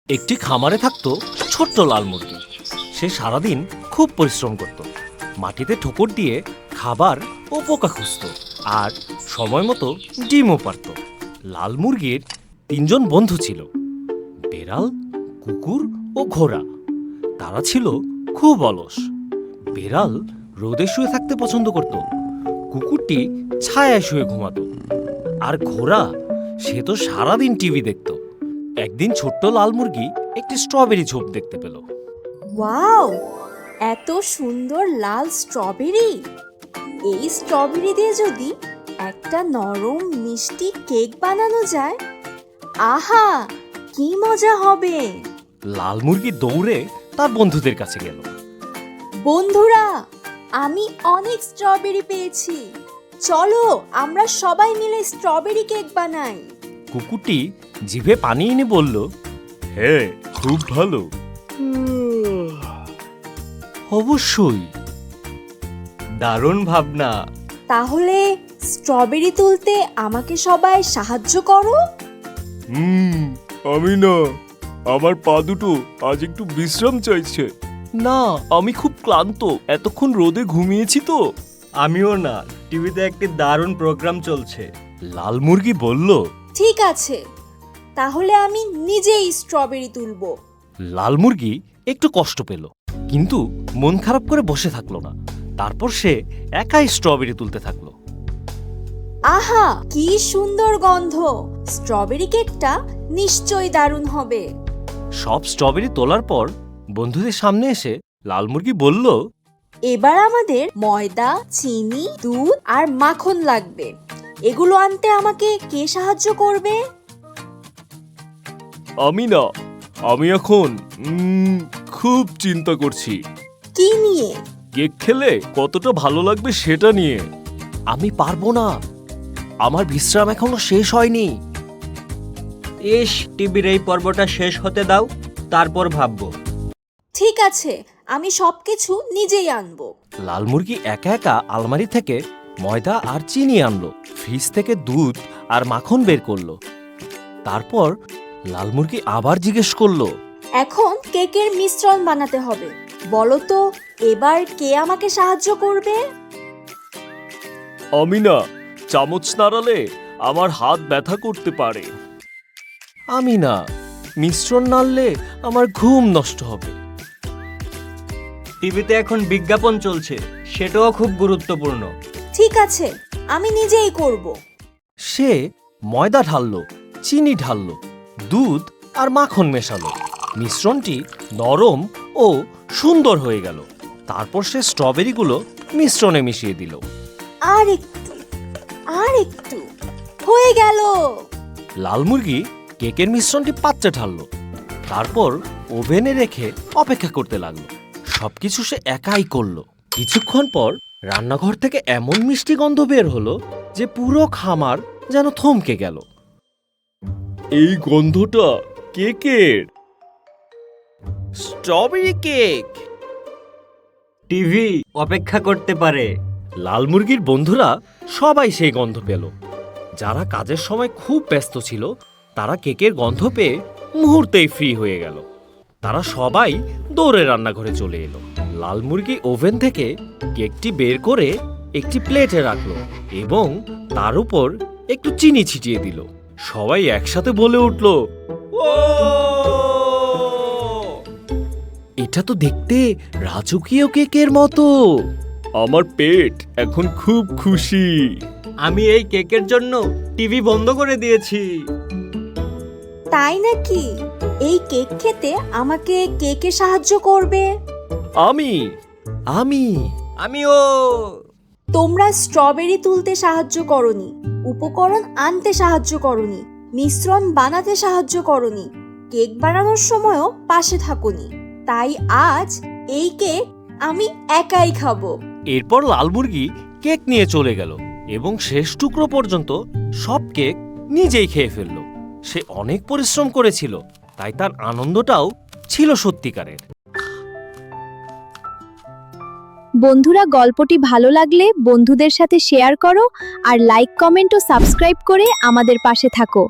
একটি খামারে থাকতো ছোট্ট লাল মুরগি। সে সারাদিন খুব পরিশ্রম করত, মাটিতে ঠোকর দিয়ে খাবার ও পোকা খুঁজত, আর সময় মতো ডিমও পারত। লাল মুরগির তিনজন বন্ধু ছিল: বেড়াল, কুকুর ও ঘোড়া। তারা ছিল খুব অলস। বেড়াল রোদে শুয়ে থাকতে পছন্দ করত, কুকুরটি ছায়ায় শুয়ে ঘুমাতো, আর ঘোড়া সে তো সারাদিন টিভি দেখত। একদিন ছোট্ট লাল মুরগি একটি স্ট্রবেরি ঝোপ দেখতে পেল। ওয়াও, এত সুন্দর লাল স্ট্রবেরি! এই স্ট্রবেরি দিয়ে যদি একটা নরম মিষ্টি কেক বানানো যায়, আহা, কি মজা হবে! লাল মুরগি দৌড়ে তার বন্ধুদের কাছে গেল। বন্ধুরা, আমি অনেক স্ট্রবেরি পেয়েছি, চলো আমরা সবাই মিলে স্ট্রবেরি কেক বানাই। কুকুরটি জিভে পানি এনে বলল, হ্যাঁ, খুব ভালো। অবশ্যই, দারুণ ভাবনা। তাহলে স্ট্রবেরি তুলতে আমাকে সবাই সাহায্য করো। আমি না, আমার পা দুটো আজ একটু বিশ্রাম চাইছে। না, আমি খুব ক্লান্ত, এতক্ষণ রোদে ঘুমিয়েছি তো। আমিও না, টিভিতে একটি দারুণ প্রোগ্রাম চলছে। লাল মুরগি বলল। ঠিক আছে, তাহলে আমি নিজেই স্ট্রবেরি তুলবো। লাল মুরগি একটু কষ্ট পেল, কিন্তু মন খারাপ করে বসে থাকলো না। তারপর সে একাই স্ট্রবেরি তুলতে থাকলো। আহা, কি সুন্দর গন্ধ! স্ট্রবেরি কেকটা নিশ্চয়ই দারুণ হবে। সব স্ট্রবেরি তোলার পর বন্ধুদের সামনে এসে লাল মুরগি বলল, এবার আমাদের ময়দা, চিনি, দুধ আর মাখন লাগবে। এগুলো আনতে আমাকে কে সাহায্য করবে? আমি না, আমি এখন খুব চিন্তা করছি। কি নিয়ে? কেক খেলে কতটা ভালো লাগবে সেটা নিয়ে। আমি পারবো না, আমার বিশ্রাম এখনো শেষ হয়নি। ইস, টিভির এই পর্বটা শেষ হতে দাও, তারপর ভাববো। ঠিক আছে, আমি সবকিছু নিজেই আনবো। লাল মুরগি একা একা আলমারি থেকে ময়দা আর চিনি আনলো, ফ্রিজ থেকে দুধ আর মাখন বের করলো। তারপর লাল মুরগি আবার জিজ্ঞেস করলো, এখন কেকের মিশ্রণ বানাতে হবে। বলো তো, এবার কে আমাকে সাহায্য করবে? আমি না, চামচ নাড়ালে আমার হাত ব্যথা করতে পারে। আমি না, মিশ্রণ নাড়লে আমার ঘুম নষ্ট হবে। টিভিতে এখন বিজ্ঞাপন চলছে, সেটাও খুব গুরুত্বপূর্ণ। ঠিক আছে, আমি নিজেই করব। সে ময়দা ঢাললো, চিনি ঢাললো, দুধ আর মাখন মেশালো। মিশ্রণটি নরম ও সুন্দর হয়ে গেল। তারপর সে স্ট্রবেরিগুলো মিশ্রণে মিশিয়ে দিল। আর একটু, আর একটু, হয়ে গেল। লাল মুরগি কেকের মিশ্রণটি পাত্রে ঢাললো, তারপর ওভেনে রেখে অপেক্ষা করতে লাগলো। সবকিছু সে একাই করলো। কিছুক্ষণ পর রান্নাঘর থেকে এমন মিষ্টি গন্ধ বের হলো যে পুরো খামার যেন থমকে গেল। এই গন্ধটা কেকের। Strawberry cake! টিভি অপেক্ষা করতে পারে। লাল মুরগির বন্ধুরা সবাই সেই গন্ধ পেল। যারা কাজের সময় খুব ব্যস্ত ছিল, তারা কেকের গন্ধ পেয়ে মুহূর্তেই ফ্রি হয়ে গেল। তারা সবাই দৌড়ে রান্নাঘরে চলে এলো। লাল মুরগি ওভেন থেকে কেকটি বের করে একটি প্লেটে রাখলো এবং তার উপর একটু চিনি ছিটিয়ে দিল। সবাই একসাথে বলে উঠল, ও! এটা তো দেখতে রাজকীয় কেকের মতো। আমার পেট এখন খুব খুশি। আমি এই কেকের জন্য টিভি বন্ধ করে দিয়েছি। তাই নাকি? এই কেক খেতে আমাকে কে কে সাহায্য করবে? আমি আমি আমিও। তোমরা স্ট্রবেরি তুলতে সাহায্য করনি, উপকরণ আনতে সাহায্য করনি, মিশ্রণ বানাতে সাহায্য করনি, কেক বানানোর সময়ও পাশে থাকোনি। তাই আজ এই কেক আমি একাই খাবো। এরপর লাল মুরগি কেক নিয়ে চলে গেল এবং শেষ টুকরো পর্যন্ত সব কেক নিজেই খেয়ে ফেলল। সে অনেক পরিশ্রম করেছিল, তাই তার আনন্দটাও ছিল সত্যিকারের। বন্ধুরা, গল্পটি ভালো লাগলে বন্ধুদের সাথে শেয়ার করো আর লাইক, কমেন্ট ও সাবস্ক্রাইব করে আমাদের পাশে থাকো।